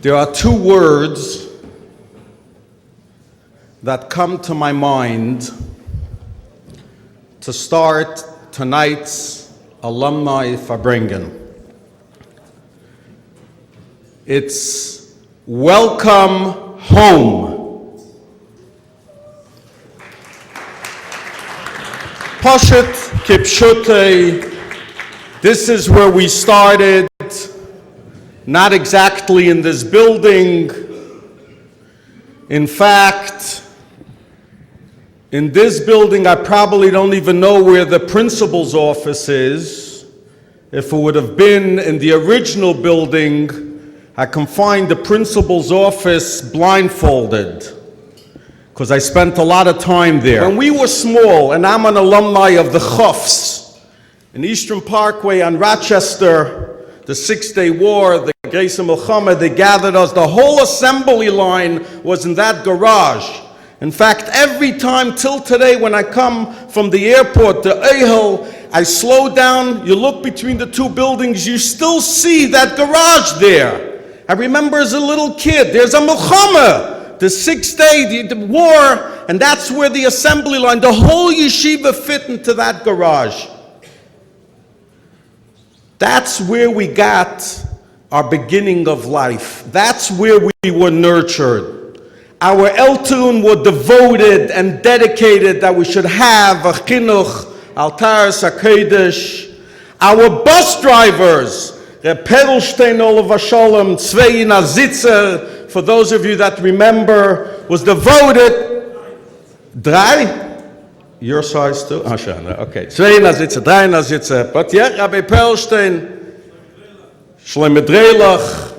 There are two words that come to my mind to start tonight's Alumni Verbringen. It's welcome home. Poshet Kipshute, this is where we started, not exactly in this building. In fact, in this building, I probably don't even know where the principal's office is. If it would have been in the original building, I can find the principal's office blindfolded, because I spent a lot of time there. When we were small, and I'm an alumni of the Chofs, in Eastern Parkway on Rochester, the Six-Day War, the Grace of Milchama, they gathered us. The whole assembly line was in that garage. In fact, every time till today when I come from the airport to Oholei, I slow down, you look between the two buildings, you still see that garage there. I remember as a little kid, there's a Milchama, the Six-Day, the war, and that's where the assembly line, the whole yeshiva fit into that garage. That's where we got our beginning of life. That's where we were nurtured. Our Eltun were devoted and dedicated that we should have a chinuch, altar, sakedesh. Our bus drivers, Reb Pedelstein, Olav Shalom, Tzvei Nazitzer, for those of you that remember, was devoted. Drei? Your size too? Oh, sure. Okay. Zwei Nazitzer, drei Nazitzer. But yeah, Rabbi Perlstein, Shlomo Dreilach,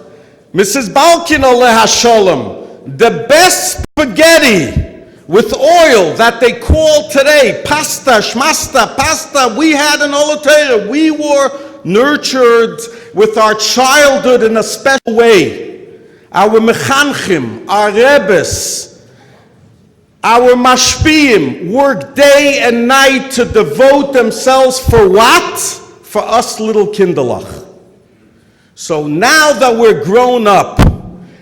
Mrs. Balkin Oleha Shalom, the best spaghetti with oil that they call today, pasta, shmasta, pasta, we had in Oholei. We were nurtured with our childhood in a special way. Our mechanchim, our rebbes, our mashpiyim work day and night to devote themselves for what? For us little kinderlach. So now that we're grown up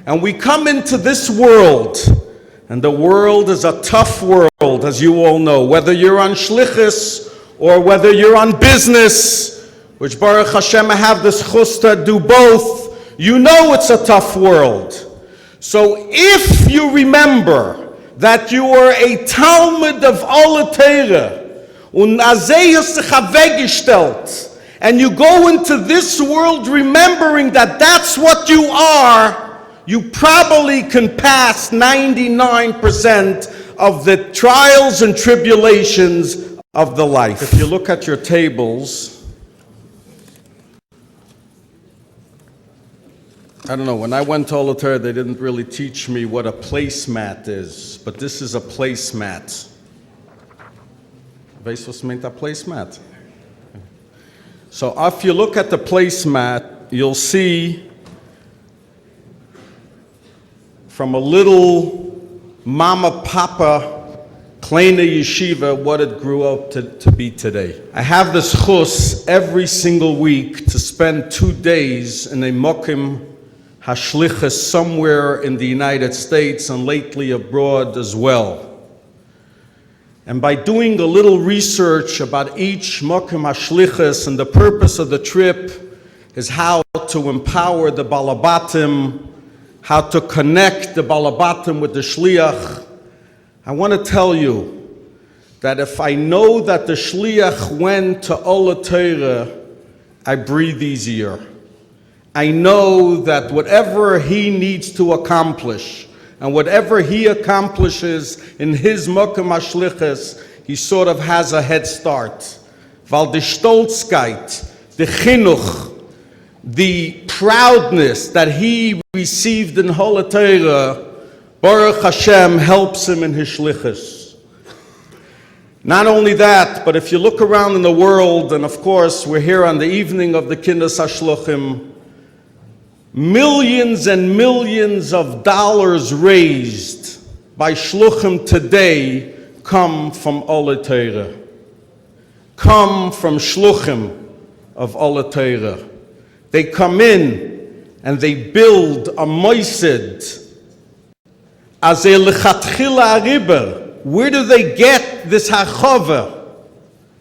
and we come into this world, and the world is a tough world, as you all know, whether you're on shlichus or whether you're on business, which Baruch Hashem I have this chus to do both, you know it's a tough world. So if you remember that you are a Talmud of Oholei, und azeh hast dich weggestellt, and you go into this world remembering that that's what you are, you probably can pass 99% of the trials and tribulations of the life. If you look at your tables, I don't know, when I went to Oholei, they didn't really teach me what a placemat is, but this is a placemat. Weißt was meint a placemat? So if you look at the placemat, you'll see from a little mama papa kleine yeshiva what it grew up to be today. I have this chus every single week to spend 2 days in a mokim hashlichus somewhere in the United States and lately abroad as well. And by doing a little research about each mokim hashlichus, and the purpose of the trip is how to empower the balabatim, how to connect the balabatim with the shliach. I want to tell you that if I know that the shliach went to Oholei, I breathe easier. I know that whatever he needs to accomplish, and whatever he accomplishes in his mokum hashlichus, he sort of has a head start. Weil the stolzkeit, the chinuch, the proudness that he received in Oholei, Baruch Hashem helps him in his shlichus. Not only that, but if you look around in the world, and of course we're here on the evening of the Kindas HaShluchim, millions and millions of dollars raised by shluchim today come from Oholei, come from shluchim of Oholei. They come in and they build a moisid, as a lechatchila ariber. Where do they get this hachava?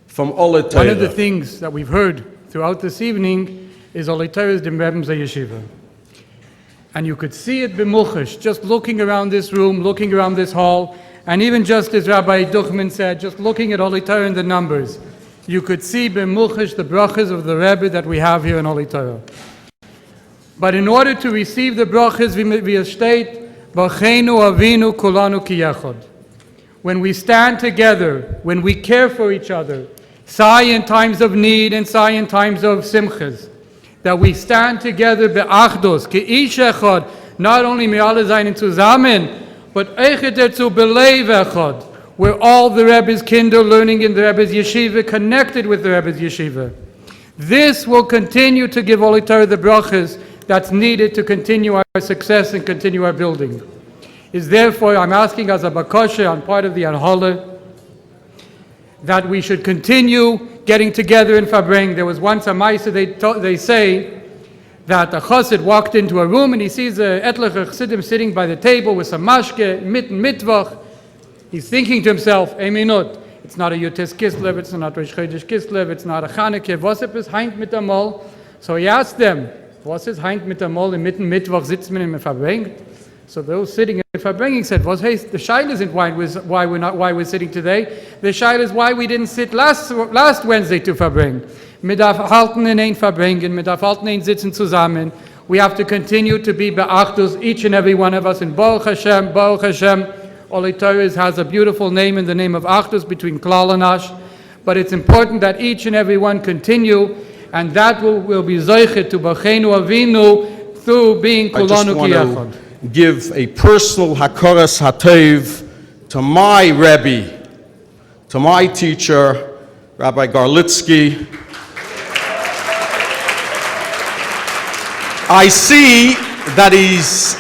From Oholei Torah. One of the things that we've heard throughout this evening is Oholei Torah's Dimrebim Yeshiva. And you could see it b'muchash, just looking around this room, looking around this hall, and even just as Rabbi Duchman said, just looking at Oholei Torah and the numbers, you could see b'muchash the brachas of the Rebbe that we have here in Oholei Torah. But in order to receive the brachas, we state, B'cheinu avinu kulanu ki yechad. When we stand together, when we care for each other, sigh in times of need and sigh in times of simchas, that we stand together be'achdos, ki ish echad, not only me alle seinen zusammen, but echet dazu belev echad, we're all the Rebbe's kinder learning in the Rebbe's yeshiva, connected with the Rebbe's yeshiva. This will continue to give Oholei Torah the brachas that's needed to continue our success and continue our building. Is therefore, I'm asking as a bakosha on part of the Oholei, that we should continue getting together in Fabring. There was once a Maisa, they say that a chassid walked into a room and he sees a etliche chassidim sitting by the table with some mashke, mitten mitvach. He's thinking to himself, Eminut, it's not a Yotes Kislev, it's not a Rosh Chodesh Kislev, it's not a Chanukah, was ist heint mit der Mol? So he asked them, was ist heint mit der Mol, im mitten Mittwoch sitzt man in Fabring? So those sitting in Fabring said, well, hey, the shaila isn't why we're sitting today. The shaila is why we didn't sit last Wednesday to Fabring. Wir darf halten in ein Fabringen, wir darf halten in sitzen zusammen. We have to continue to be be'achdos, each and every one of us, in Baruch Hashem, Baruch Hashem. Oholei Torah has a beautiful name in the name of Achdus between Klal and Ash, but it's important that each and every one continue, and that will be Zoichet to B'cheinu Avinu through being Kulanu Ki Yechad. Give a personal hakoras hatov to my Rebbe, to my teacher, Rabbi Garlitsky. I see that he's,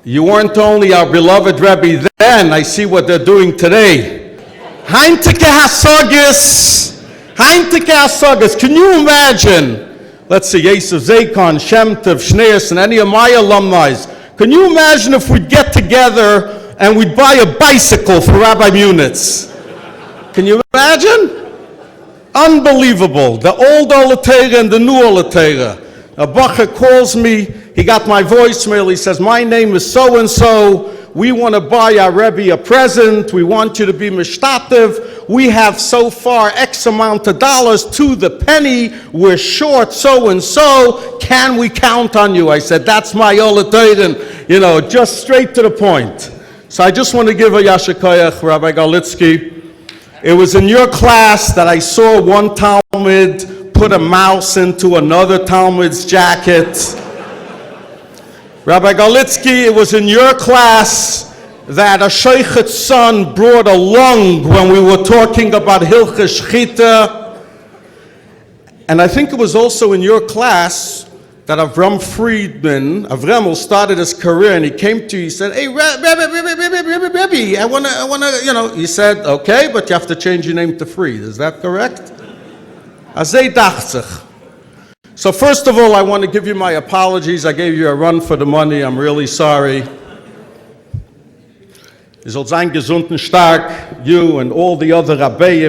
you weren't only our beloved Rebbe then, I see what they're doing today. Heintike Hasogis, Heintike Hasogis, can you imagine? Let's see, Yosef Zakon, Shem Tov, Shneis, and any of my alumni. Can you imagine if we'd get together and we'd buy a bicycle for Rabbi Munitz? Can you imagine? Unbelievable. The old Oholei Torah and the new Oholei Torah. A bacher calls me, he got my voicemail, he says, my name is so-and-so, we want to buy our Rebbe a present, we want you to be mishtatev, we have so far X amount of dollars to the penny, we're short so-and-so, can we count on you? I said, that's my Oholei Torah, just straight to the point. So I just want to give a yasher koyach, Rabbi Garlitsky. It was in your class that I saw one Talmud put a mouse into another Talmud's jacket. Rabbi Garlitsky, it was in your class that a sheichet's son brought a lung when we were talking about Hilchos Shchita. And I think it was also in your class that Avram Friedman started his career, and he came to you, he said, hey, Rebbe, I want to, he said, okay, but you have to change your name to Fried. Is that correct? Azay dachzich. So first of all, I want to give you my apologies. I gave you a run for the money. I'm really sorry. Ihr sollt sein gesund und stark, you and all the other Rabbeim.